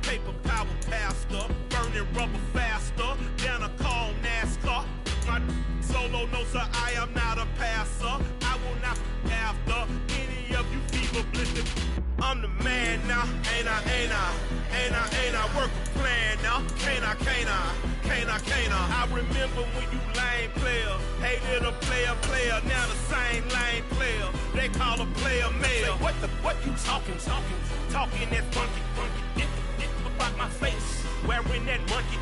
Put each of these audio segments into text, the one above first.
paper power pastor, burning rubber faster than a cone NASCAR. My solo, no sir, I am not a passer. I will not after any of you fever blistered. I'm the man now, ain't I work a plan now, can't I? I remember when you lame player, hated a player, now the same lame player, they call a player mayor. What you talking that funky, about my face, wearing that monkey,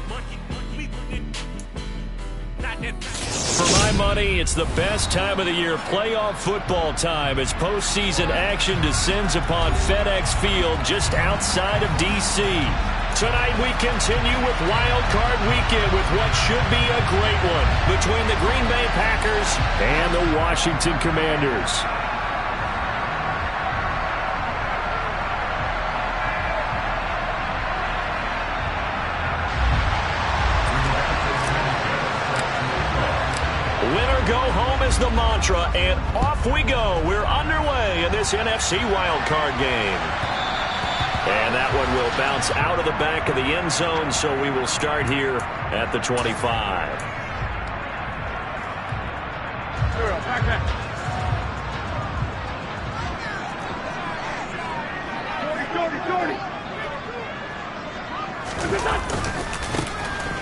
not that. For my money, it's the best time of the year, playoff football time, as postseason action descends upon FedEx Field just outside of D.C. Tonight we continue with Wild Card Weekend with what should be a great one between the Green Bay Packers and the Washington Commanders. Winner go home is the mantra, and off we go. We're underway in this NFC Wild Card game. And that one will bounce out of the back of the end zone, so we will start here at the 25.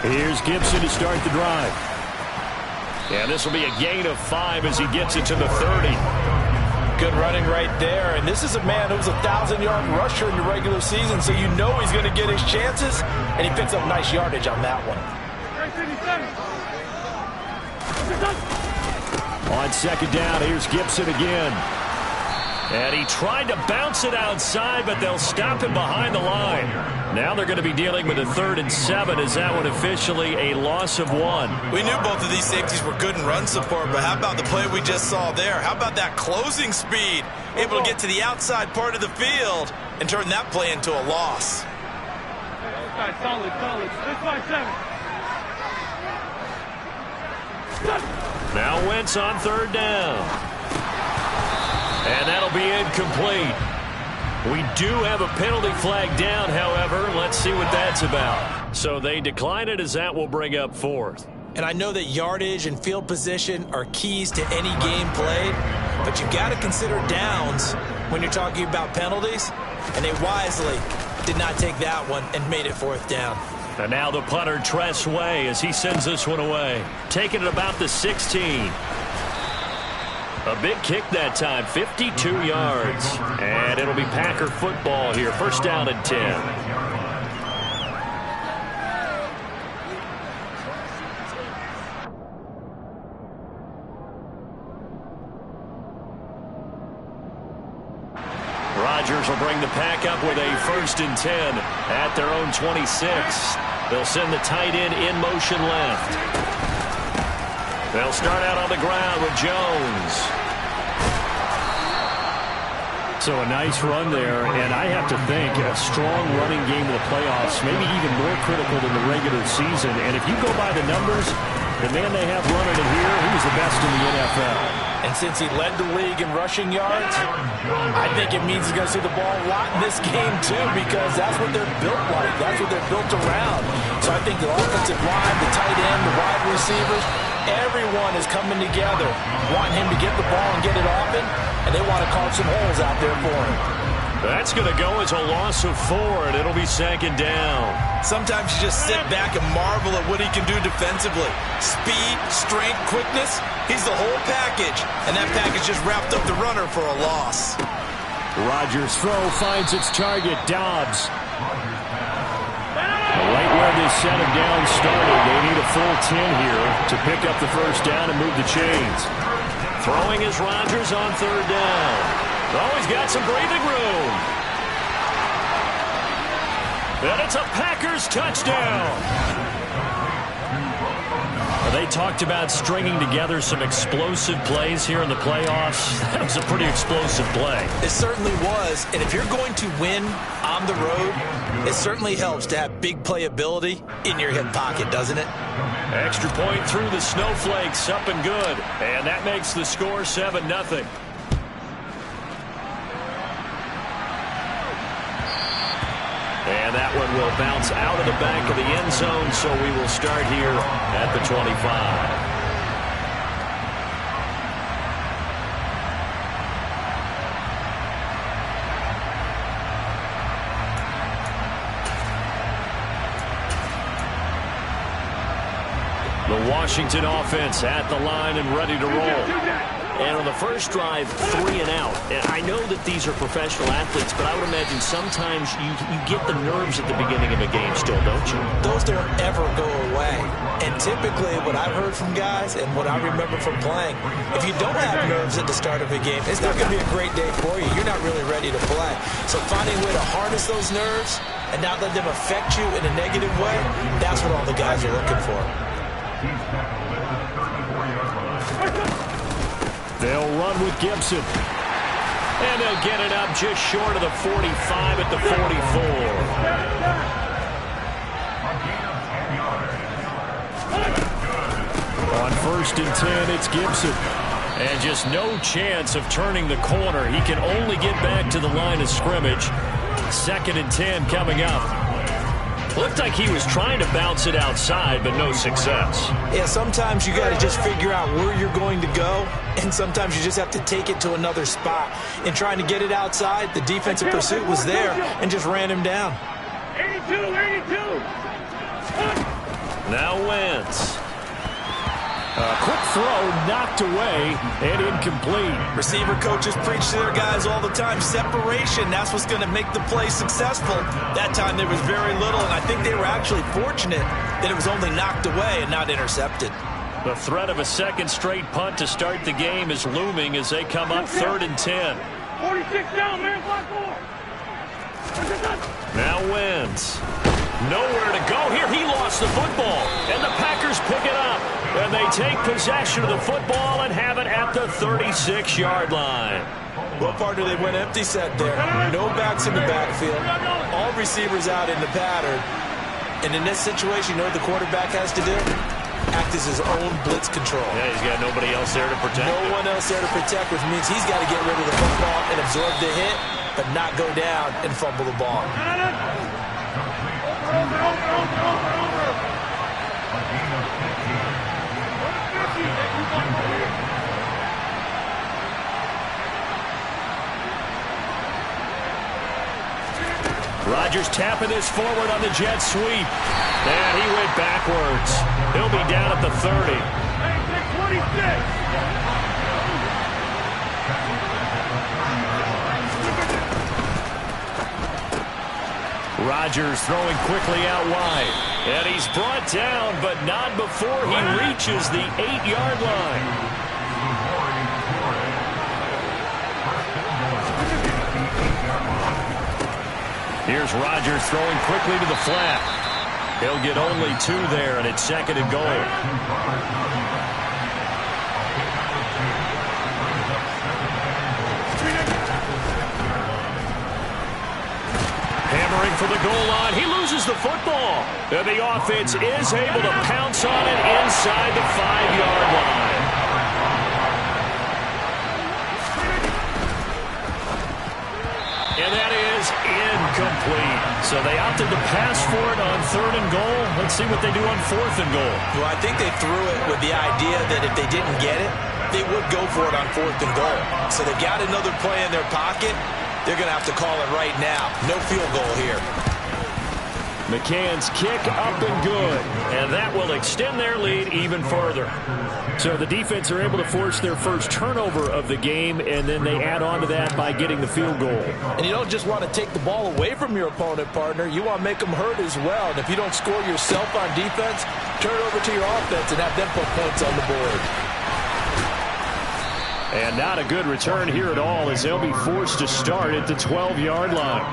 Here's Gibson to start the drive. And this will be a gain of 5 as he gets it to the 30. Good running right there, and this is a man who was a 1,000-yard rusher in the regular season, so you know he's going to get his chances, and he picks up nice yardage on that one. On second down, here's Gibson again. And he tried to bounce it outside, but they'll stop him behind the line. Now they're going to be dealing with a 3rd and 7 as that one officially a loss of 1. We knew both of these safeties were good in run support, but how about the play we just saw there? How about that closing speed? Able to get to the outside part of the field and turn that play into a loss. Solid. 6-5-7. Now Wentz on 3rd down. And that'll be incomplete. We do have a penalty flag down, however. Let's see what that's about. So they decline it as that will bring up 4th. And I know that yardage and field position are keys to any game played, but you've got to consider downs when you're talking about penalties, and they wisely did not take that one and made it 4th down. And now the punter, Tress Way, as he sends this one away. Taking it about the 16. A big kick that time, 52 yards. And it'll be Packer football here. 1st down and 10. Rodgers will bring the Pack up with a 1st and 10 at their own 26. They'll send the tight end in motion left. They'll start out on the ground with Jones. So a nice run there, and I have to think a strong running game in the playoffs, maybe even more critical than the regular season. And if you go by the numbers, the man they have running it here, he was the best in the NFL. And since he led the league in rushing yards, I think it means he's going to see the ball a lot in this game, too, because that's what they're built like. That's what they're built around. So I think the offensive line, the tight end, the wide receivers, everyone is coming together, wanting him to get the ball and get it often, and they want to carve some holes out there for him. That's going to go as a loss of 4, and it'll be 2nd down. Sometimes you just sit back and marvel at what he can do defensively. Speed, strength, quickness, he's the whole package, and that package just wrapped up the runner for a loss. Rodgers' throw finds its target, Dobbs. Right where this set of down started, they need a full 10 here to pick up the 1st down and move the chains. Throwing is Rodgers on 3rd down. Oh, he's got some breathing room. And it's a Packers touchdown. They talked about stringing together some explosive plays here in the playoffs. That was a pretty explosive play. It certainly was. And if you're going to win on the road, it certainly helps to have big playability in your hip pocket, doesn't it? Extra point through the snowflakes, up and good. And that makes the score 7-0. And that one will bounce out of the back of the end zone, so we will start here at the 25. The Washington offense at the line and ready to roll. And on the first drive, 3 and out. And I know that these are professional athletes, but I would imagine sometimes you get the nerves at the beginning of a game still, don't you? Those don't ever go away. And typically what I've heard from guys and what I remember from playing, if you don't have nerves at the start of a game, it's not going to be a great day for you. You're not really ready to play. So finding a way to harness those nerves and not let them affect you in a negative way, that's what all the guys are looking for. They'll run with Gibson. And they'll get it up just short of the 45 at the 44. On 1st and 10, it's Gibson. And just no chance of turning the corner. He can only get back to the line of scrimmage. 2nd and 10 coming up. Looked like he was trying to bounce it outside, but no success. Yeah, sometimes you got to just figure out where you're going to go, and sometimes you just have to take it to another spot. In trying to get it outside, the defensive pursuit was there and just ran him down. 82. Now Wentz. A quick throw knocked away and incomplete. Receiver coaches preach to their guys all the time. Separation, that's what's going to make the play successful. That time there was very little, and I think they were actually fortunate that it was only knocked away and not intercepted. The threat of a second straight punt to start the game is looming as they come up 3rd and 10. 46 down, man. Block 4. Now Wentz. Nowhere to go here. He lost the football, and the Packers pick it up. And they take possession of the football and have it at the 36-yard line. Well, partner, they went empty set there. No backs in the backfield. All receivers out in the pattern. And in this situation, you know what the quarterback has to do? Act as his own blitz control. Yeah, he's got nobody else there to protect. No one else there to protect, which means he's got to get rid of the football and absorb the hit, but not go down and fumble the ball. Rodgers tapping this forward on the jet sweep. And he went backwards. He'll be down at the 30. 26. Rodgers throwing quickly out wide. And he's brought down, but not before he reaches the 8-yard line. Here's Rodgers throwing quickly to the flat. He'll get only 2 there, and it's 2nd and goal. Hammering for the goal line. He loses the football. And the offense is able to pounce on it inside the 5-yard line. And that is incomplete. So they opted to pass for it on 3rd and goal. Let's see what they do on 4th and goal. Well, I think they threw it with the idea that if they didn't get it, they would go for it on 4th and goal. So they've got another play in their pocket. They're going to have to call it right now. No field goal here. McCann's kick up and good. And that will extend their lead even further. So the defense are able to force their first turnover of the game, and then they add on to that by getting the field goal. And you don't just want to take the ball away from your opponent, partner. You want to make them hurt as well. And if you don't score yourself on defense, turn it over to your offense and have them put points on the board. And not a good return here at all as they'll be forced to start at the 12-yard line.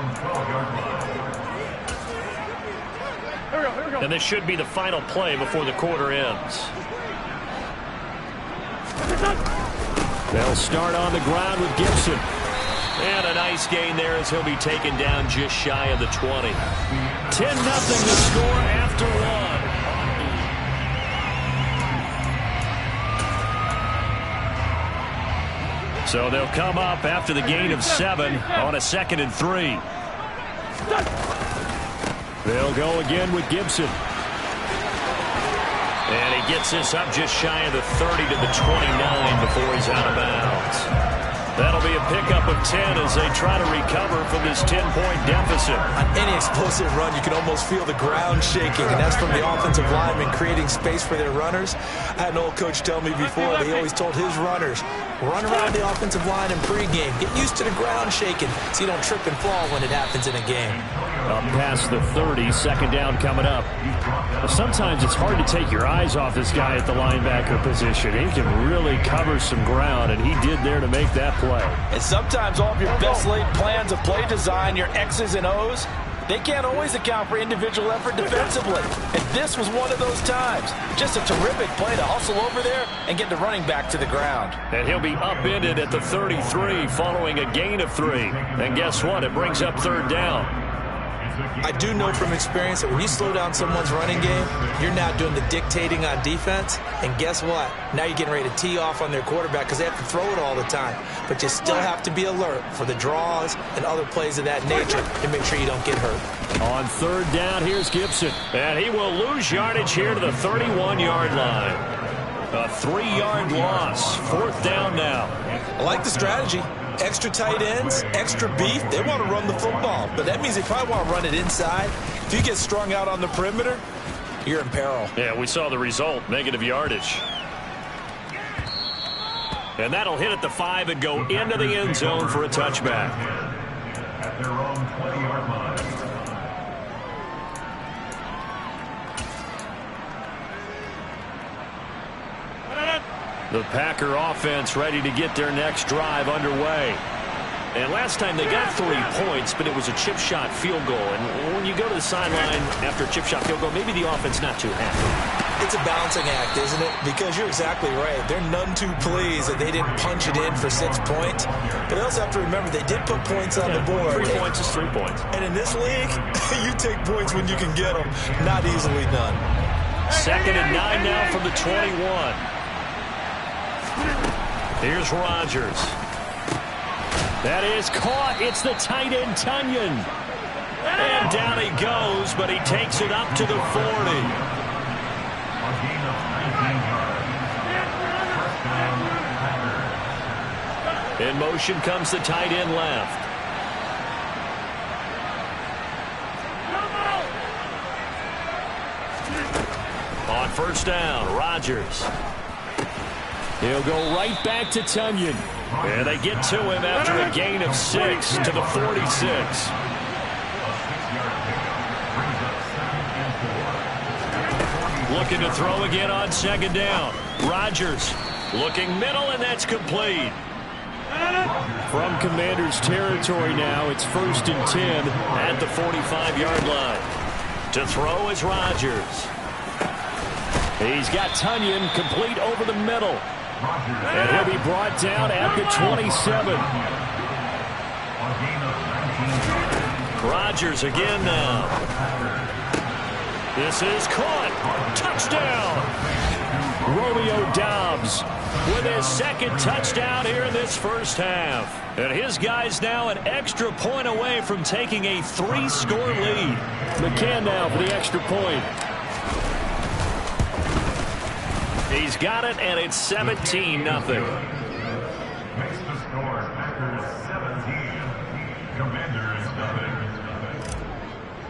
And this should be the final play before the quarter ends. They'll start on the ground with Gibson. And a nice gain there as he'll be taken down just shy of the 20. 10-0 the score after 1. So they'll come up after the gain of 7 on a 2nd and 3. They'll go again with Gibson. And he gets this up just shy of the 30 to the 29 before he's out of bounds. That'll be a pickup of 10 as they try to recover from this 10-point deficit. On any explosive run, you can almost feel the ground shaking, and that's from the offensive linemen creating space for their runners. I had an old coach tell me before, he always told his runners, run around the offensive line in pregame. Get used to the ground shaking so you don't trip and fall when it happens in a game. Up past the 30, second down coming up. Sometimes it's hard to take your eyes off this guy at the linebacker position. He can really cover some ground, and he did there to make that play. And sometimes all of your best laid plans of play design, your X's and O's, they can't always account for individual effort defensively. And this was one of those times. Just a terrific play to hustle over there and get the running back to the ground. And he'll be upended at the 33 following a gain of 3. And guess what? It brings up third down. I do know from experience that when you slow down someone's running game, you're now doing the dictating on defense. And guess what? Now you're getting ready to tee off on their quarterback because they have to throw it all the time. But you still have to be alert for the draws and other plays of that nature to make sure you don't get hurt. On third down, here's Gibson. And he will lose yardage here to the 31-yard line. A 3-yard loss. Fourth down now. I like the strategy. Extra tight ends, extra beef, they want to run the football. But that means they probably want to run it inside. If you get strung out on the perimeter, you're in peril. Yeah, we saw the result, negative yardage. And that'll hit at the 5 and go into the end zone for a touchback. At their own 20-yard line. The Packer offense ready to get their next drive underway. And last time they got 3 points, but it was a chip shot field goal. And when you go to the sideline after a chip shot field goal, maybe the offense not too happy. It's a balancing act, isn't it? Because you're exactly right. They're none too pleased that they didn't punch it in for 6 points. But they also have to remember they did put points on the board. 3 points is 3 points. And in this league, you take points when you can get them. Not easily done. Second and 9 now from the 21. Here's Rodgers. That is caught. It's the tight end, Tonyan. And down he goes, but he takes it up to the 40. In motion comes the tight end left. On first down, Rodgers. He'll go right back to Tonyan. And they get to him after a gain of 6 to the 46. Looking to throw again on second down. Rodgers looking middle, and that's complete. From Commanders territory now, it's first and 10 at the 45-yard line. To throw is Rodgers. He's got Tonyan complete over the middle. And he'll be brought down at the 27. Rodgers again now. This is caught. Touchdown. Romeo Doubs with his second touchdown here in this first half. And his guys now an extra point away from taking a 3-score lead. McCann now for the extra point. He's got it, and it's 17-0. Makes the score Packers 17, Commanders 0.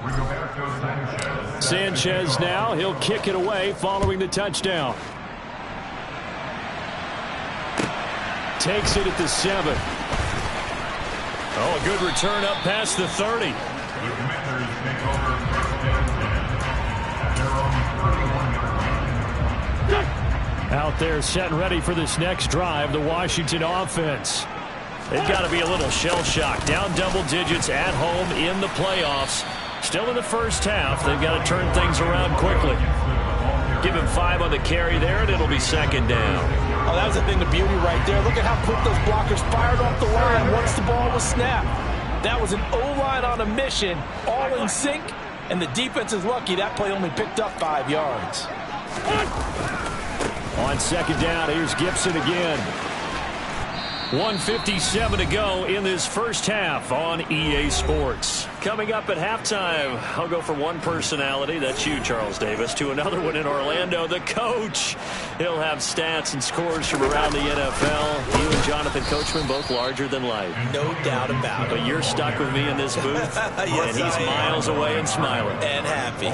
Rigoberto Sanchez. Sanchez now, he'll kick it away following the touchdown. Takes it at the 7. Oh, a good return up past the 30. The Commanders take over first and 10 at their own 31-yard line. Out there set and ready for this next drive, the Washington offense. They've got to be a little shell-shocked. Down double digits at home in the playoffs. Still in the first half. They've got to turn things around quickly. Give him 5 on the carry there, and it'll be second down. Oh, that was a thing of beauty right there. Look at how quick those blockers fired off the line once the ball was snapped. That was an O-line on a mission, all in sync, and the defense is lucky that play only picked up 5 yards. On second down, here's Gibson again. 1:57 to go in this first half on EA Sports. Coming up at halftime, I'll go from one personality, that's you, Charles Davis, to another one in Orlando, the coach. He'll have stats and scores from around the NFL. You and Jonathan Coachman, both larger than life. No doubt about it. But you're stuck with me in this booth, yes, and he's miles away and smiling. And happy.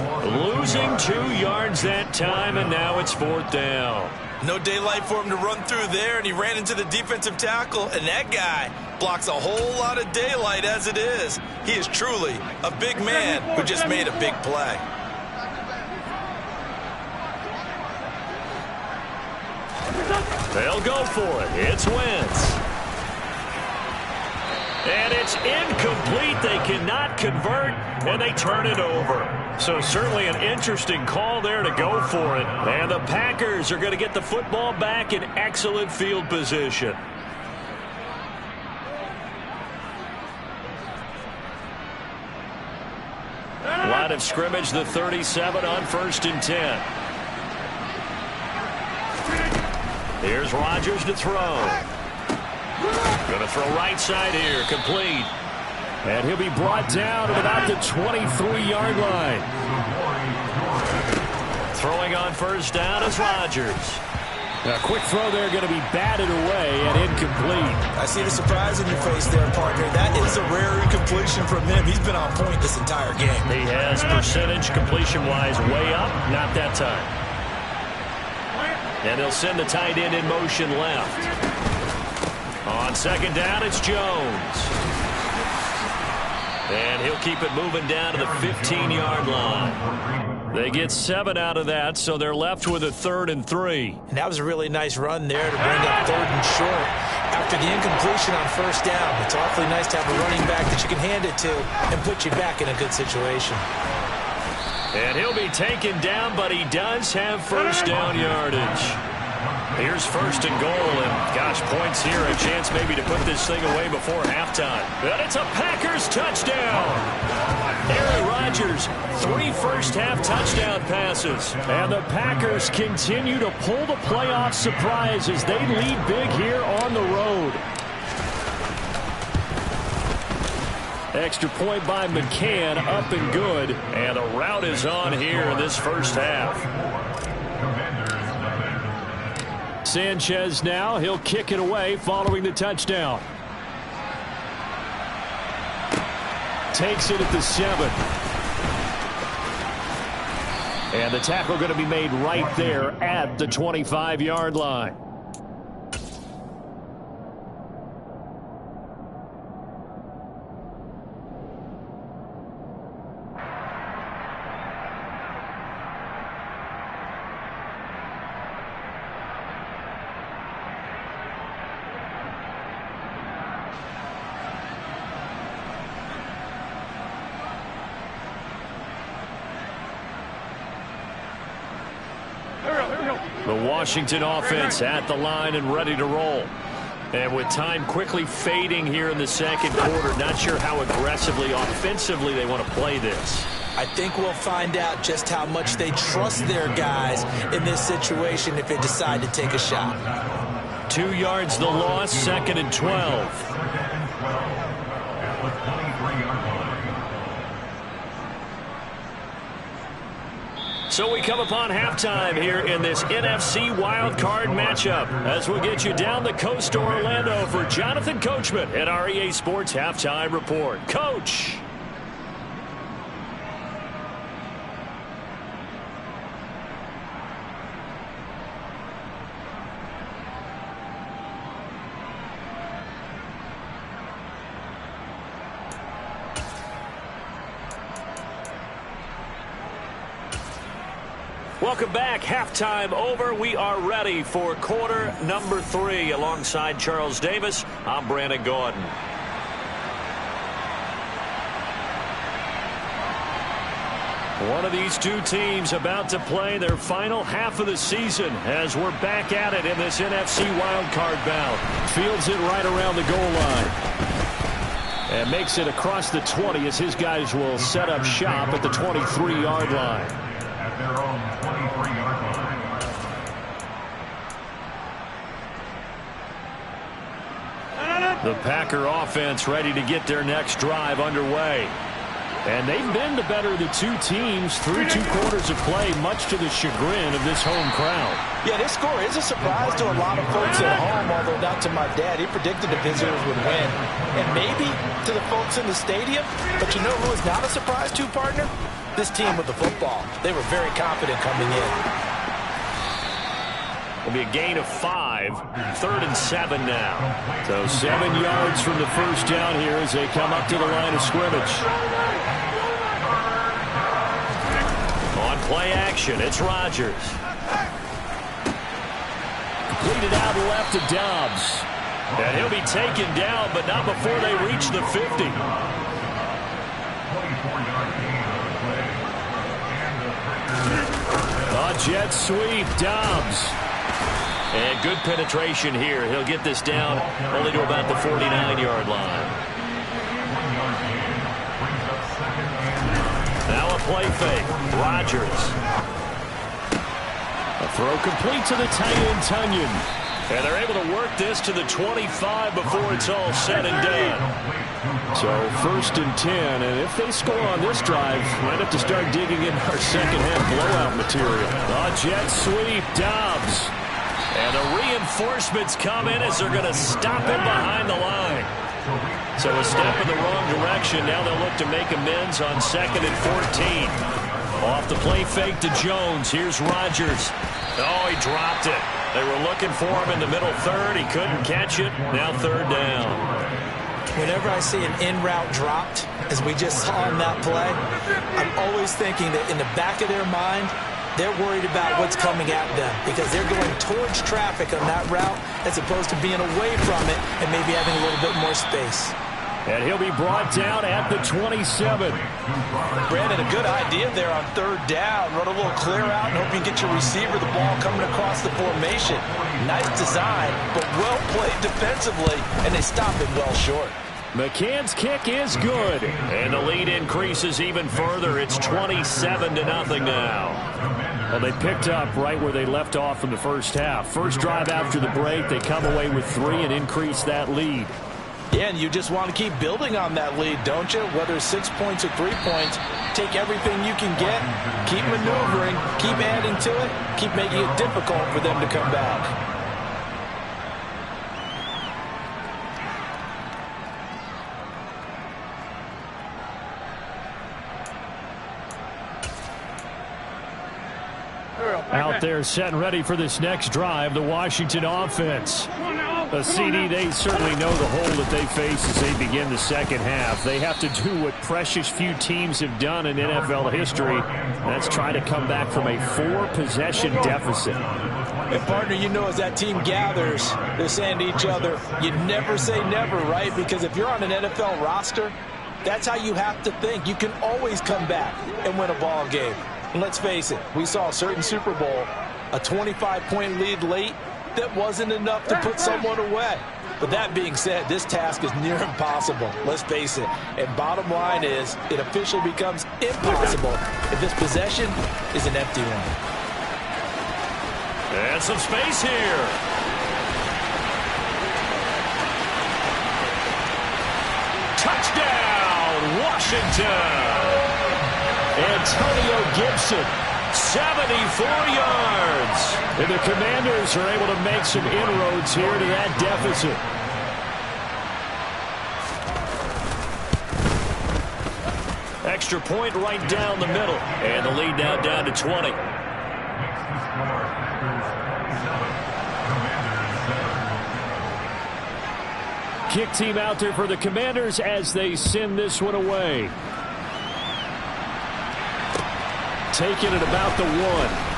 Losing 2 yards that time, and now it's 4th down. No daylight for him to run through there, and he ran into the defensive tackle, and that guy blocks a whole lot of daylight as it is. He is truly a big man who just made a big play. They'll go for it. It's Wentz. And it's incomplete. They cannot convert, and they turn it over. So certainly an interesting call there to go for it. And the Packers are going to get the football back in excellent field position. Line of scrimmage, the 37 on 1st and 10. Here's Rodgers to throw. Going to throw right side here, complete. And he'll be brought down at about the 23-yard line. Throwing on 1st down is Rodgers. A quick throw there going to be batted away and incomplete. I see the surprise in your face there, partner. That is a rare incompletion from him. He's been on point this entire game. He has percentage completion-wise way up, not that time. And they'll send the tight end in motion left. On 2nd down, it's Jones. And he'll keep it moving down to the 15-yard line. They get 7 out of that, so they're left with a 3rd and 3. And that was a really nice run there to bring up 3rd and short. After the incompletion on 1st down, it's awfully nice to have a running back that you can hand it to and put you back in a good situation. And he'll be taken down, but he does have 1st down yardage. Here's 1st and goal, and gosh, points here, a chance maybe to put this thing away before halftime. And it's a Packers touchdown. Aaron Rodgers, 3 first-half touchdown passes. And the Packers continue to pull the playoff surprise as they lead big here on the road. Extra point by McCann, up and good. And the route is on here in this 1st half. Sanchez now, he'll kick it away following the touchdown. Takes it at the 7. And the tackle going to be made right there at the 25-yard line. The Washington offense at the line and ready to roll. And with time quickly fading here in the 2nd quarter, not sure how aggressively, offensively they want to play this. I think we'll find out just how much they trust their guys in this situation if they decide to take a shot. 2 yards the loss, 2nd and 12. So we come upon halftime here in this NFC wildcard matchup as we'll get you down the coast to Orlando for Jonathan Coachman at our EA Sports Halftime Report. Coach. Welcome back. Halftime over. We are ready for quarter number 3. Alongside Charles Davis, I'm Brandon Gordon. One of these two teams about to play their final half of the season as we're back at it in this NFC wildcard bout. Fields it right around the goal line. And makes it across the 20 as his guys will set up shop at the 23-yard line. At their own 23-yard line. The Packer offense ready to get their next drive underway. And they've been the better of the two teams through 2 quarters of play, much to the chagrin of this home crowd. Yeah, this score is a surprise to a lot of folks at home, although not to my dad. He predicted the visitors would win. And maybe to the folks in the stadium. But you know who is not a surprise to, partner? This team with the football. They were very confident coming in. It'll be a gain of 5, 3rd and 7 now. So 7 yards from the first down here as they come up to the line of scrimmage. On play action, it's Rodgers. Completed out left to Dobbs. And he'll be taken down, but not before they reach the 50. A jet sweep, Dobbs. And good penetration here. He'll get this down only to about the 49-yard line. Now a play fake. Rodgers. A throw complete to the tight end, Tunyon. And they're able to work this to the 25 before it's all said and done. So 1st and 10, and if they score on this drive, might have to start digging in our second-half blowout material. A jet sweep, Dobbs. And the reinforcements come in as they're going to stop him behind the line. So a step in the wrong direction. Now they'll look to make amends on 2nd and 14. Off the play fake to Jones. Here's Rodgers. Oh, he dropped it. They were looking for him in the middle 3rd. He couldn't catch it. Now 3rd down. Whenever I see an in-route dropped, as we just saw on that play, I'm always thinking that in the back of their mind, they're worried about what's coming at them because they're going towards traffic on that route as opposed to being away from it and maybe having a little bit more space. And he'll be brought down at the 27. Brandon, a good idea there on 3rd down. Run a little clear out and hope you get your receiver the ball coming across the formation. Nice design, but well played defensively, and they stop it well short. McCann's kick is good. And the lead increases even further. It's 27-0 now. Well, they picked up right where they left off in the first half. First drive after the break, they come away with 3 and increase that lead. Yeah, and you just want to keep building on that lead, don't you? Whether it's 6 points or 3 points, take everything you can get, keep maneuvering, keep adding to it, keep making it difficult for them to come back. Out there set and ready for this next drive, the Washington offense. A CD, they certainly know the hole that they face as they begin the second half. They have to do what precious few teams have done in NFL history. That's try to come back from a 4-possession deficit. And partner, you know, as that team gathers, they're saying to each other, you never say never, right? Because if you're on an NFL roster, that's how you have to think. You can always come back and win a ball game. And let's face it, we saw a certain Super Bowl, a 25-point lead late, that wasn't enough to put someone away. But that being said, this task is near impossible. Let's face it. And bottom line is, it officially becomes impossible if this possession is an empty one. And some space here. Touchdown, Washington. Antonio Gibson, 74 yards. And the Commanders are able to make some inroads here to that deficit. Extra point right down the middle. And the lead now down to 20. Kick team out there for the Commanders as they send this one away. Taking it about the 1.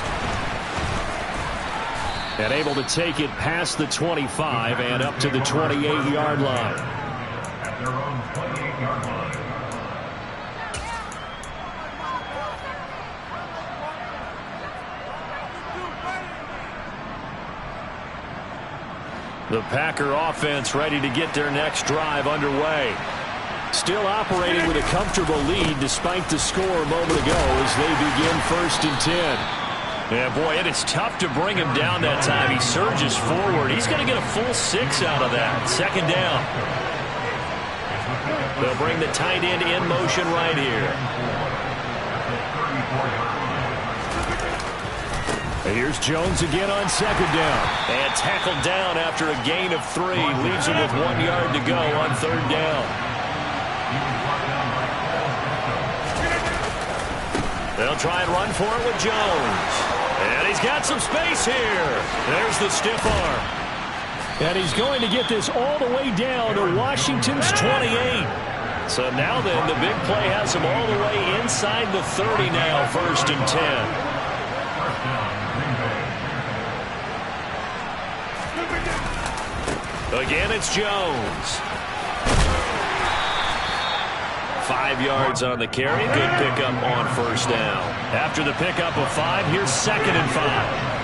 And able to take it past the 25 and up to the 28-yard line. At their own 28-yard line. The Packer offense ready to get their next drive underway. Still operating with a comfortable lead despite the score a moment ago as they begin 1st and 10. Yeah, boy, it is tough to bring him down that time. He surges forward. He's going to get a full 6 out of that. 2nd down. They'll bring the tight end in motion right here. Here's Jones again on second down. And tackled down after a gain of 3. Leaves him with 1 yard to go on third down. They'll try and run for it with Jones. And he's got some space here. There's the stiff arm. And he's going to get this all the way down to Washington's 28. So now then, the big play has him all the way inside the 30 now, 1st and 10. Again, it's Jones. 5 yards on the carry. Good pickup on first down. After the pickup of 5, here's 2nd and 5.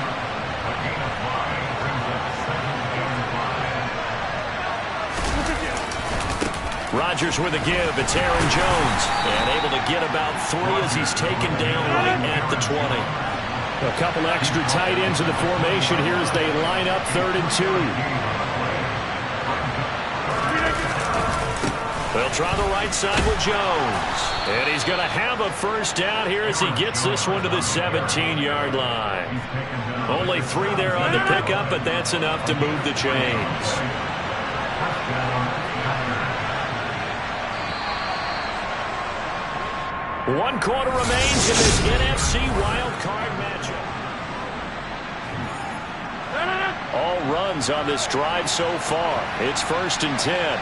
Rodgers with a give. It's Aaron Jones. And able to get about 3 as he's taken down right at the 20. A couple extra tight ends in the formation here as they line up 3rd and 2. They'll try the right side with Jones. And he's going to have a first down here as he gets this one to the 17-yard line. Only 3 there on the pickup, but that's enough to move the chains. 1 quarter remains in this NFC wild card matchup. All runs on this drive so far. It's 1st and 10.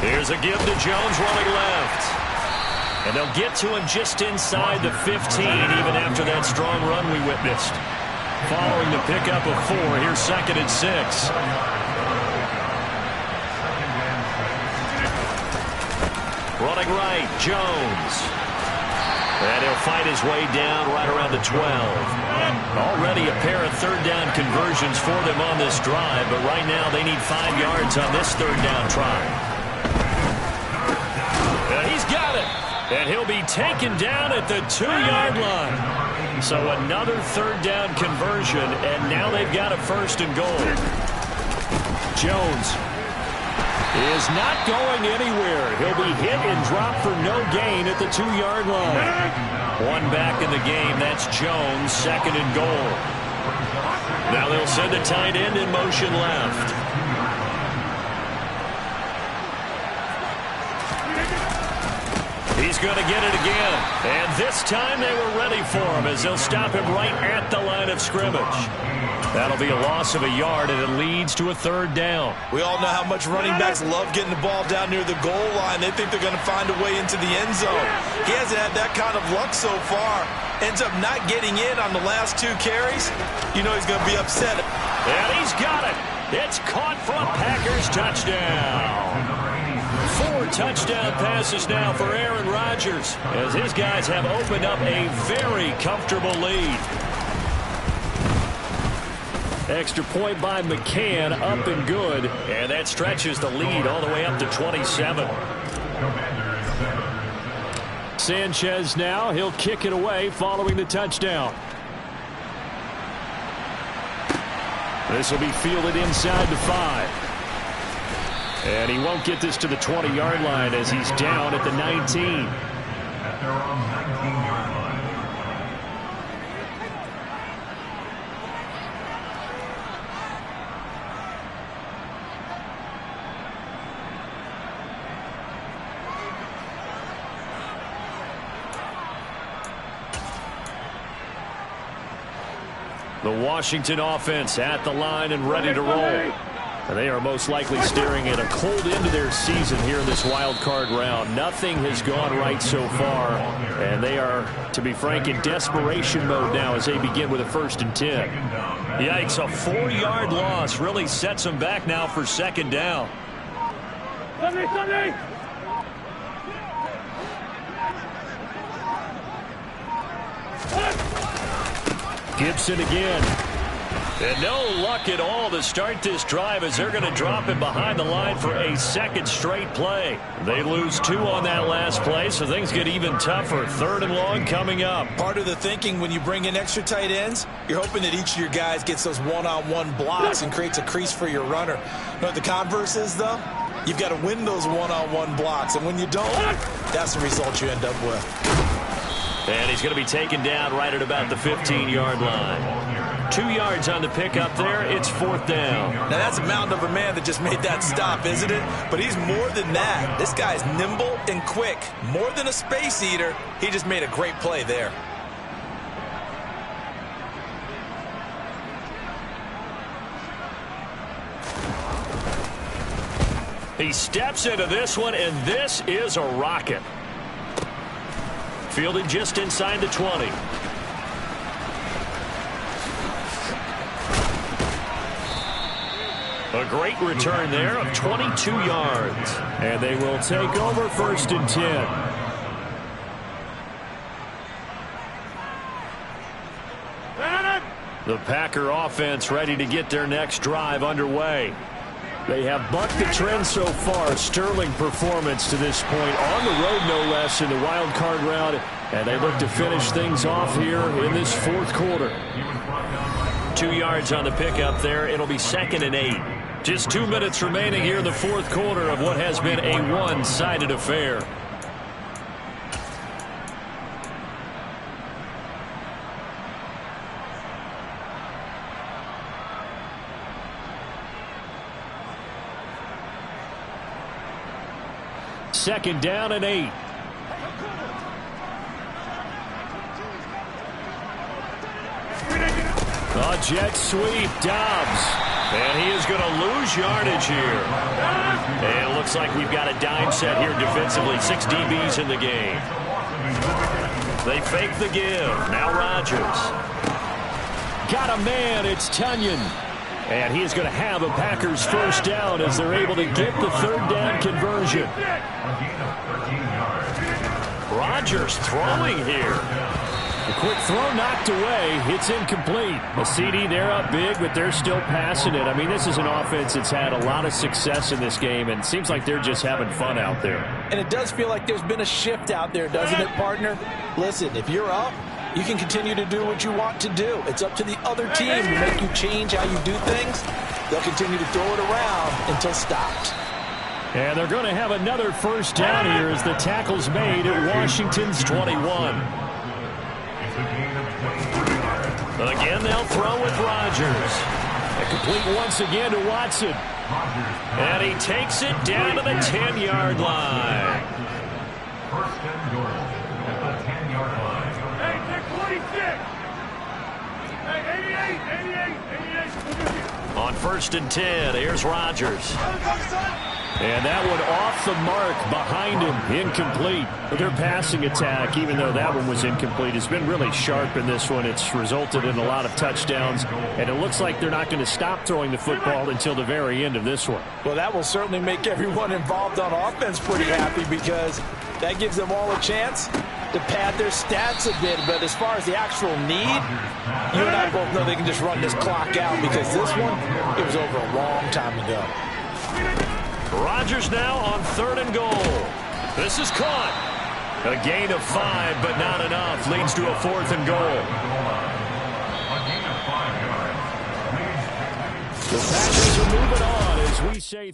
Here's a give to Jones running left. And they'll get to him just inside the 15, even after that strong run we witnessed. Following the pickup of 4, here's 2nd and 6. Running right, Jones. And he'll fight his way down right around the 12. Already a pair of 3rd down conversions for them on this drive, but right now they need 5 yards on this 3rd down try. And he's got it. And he'll be taken down at the 2-yard line. So another 3rd down conversion, and now they've got a 1st and goal. Jones is not going anywhere. He'll be hit and dropped for no gain at the 2-yard line. 1 back in the game. That's Jones, 2nd and goal. Now they'll send a tight end in motion left. He's going to get it again. And this time they were ready for him as they'll stop him right at the line of scrimmage. That'll be a loss of a yard, and it leads to a 3rd down. We all know how much running backs love getting the ball down near the goal line. They think they're going to find a way into the end zone. He hasn't had that kind of luck so far. Ends up not getting in on the last 2 carries. You know he's going to be upset. And he's got it. It's caught for a Packers touchdown. 4 touchdown passes now for Aaron Rodgers as his guys have opened up a very comfortable lead. Extra point by McCann, up and good, and that stretches the lead all the way up to 27. Sanchez now, he'll kick it away following the touchdown. This will be fielded inside the 5. And he won't get this to the 20-yard line as he's down at the 19. At their own 19-yard line. The Washington offense at the line and ready to roll. And they are most likely staring at a cold end to their season here in this wild card round. Nothing has gone right so far, and they are, to be frank, in desperation mode now as they begin with a 1st and 10. Yikes, a 4-yard loss really sets them back now for 2nd down. Sunday! Gibson again. And no luck at all to start this drive as they're going to drop it behind the line for a second straight play. They lose 2 on that last play, so things get even tougher. 3rd and long coming up. Part of the thinking when you bring in extra tight ends, you're hoping that each of your guys gets those one-on-one blocks and creates a crease for your runner. You know what the converse is, though? You've got to win those one-on-one blocks, and when you don't, that's the result you end up with. And he's going to be taken down right at about the 15-yard line. 2 yards on the pickup there. It's 4th down. Now, that's a mountain of a man that just made that stop, isn't it? But he's more than that. This guy's nimble and quick. More than a space eater, he just made a great play there. He steps into this one, and this is a rocket. Fielded just inside the 20. A great return there of 22 yards. And they will take over 1st and 10. The Packer offense ready to get their next drive underway. They have bucked the trend so far. Sterling performance to this point. On the road, no less, in the wild card round. And they look to finish things off here in this 4th quarter. 2 yards on the pickup there. It'll be 2nd and 8. Just 2 minutes remaining here in the 4th quarter of what has been a one-sided affair. Second down and 8. A jet sweep, Dobbs. And he is going to lose yardage here. And it looks like we've got a dime set here defensively. 6 DBs in the game. They fake the give. Now Rodgers. Got a man. It's Tunyon. And he is going to have a Packers 1st down as they're able to get the 3rd down conversion. Rodgers throwing here. A quick throw knocked away. It's incomplete. A CD, they're up big, but they're still passing it. I mean, this is an offense that's had a lot of success in this game, and it seems like they're just having fun out there. And it does feel like there's been a shift out there, doesn't it, partner? Listen, if you're up, you can continue to do what you want to do. It's up to the other team to make you change how you do things. They'll continue to throw it around until stopped. And they're going to have another 1st down here as the tackle's made at Washington's 21. Again, they'll throw with Rodgers. And complete once again to Watson. And he takes it down to the 10-yard line. 1st and goal at the 10-yard line. Hey, check 46. Hey, 88. On 1st and 10, here's Rodgers. And that one off the mark behind him, incomplete. But their passing attack, even though that one was incomplete, has been really sharp in this one. It's resulted in a lot of touchdowns, and it looks like they're not going to stop throwing the football until the very end of this one. Well, that will certainly make everyone involved on offense pretty happy because that gives them all a chance to pad their stats a bit. But as far as the actual need, you and I both know they can just run this clock out because this one, it was over a long time ago. Rodgers now on 3rd and goal. This is caught. A gain of 5, but not enough. Leads to a 4th and goal. The Packers are moving on as we say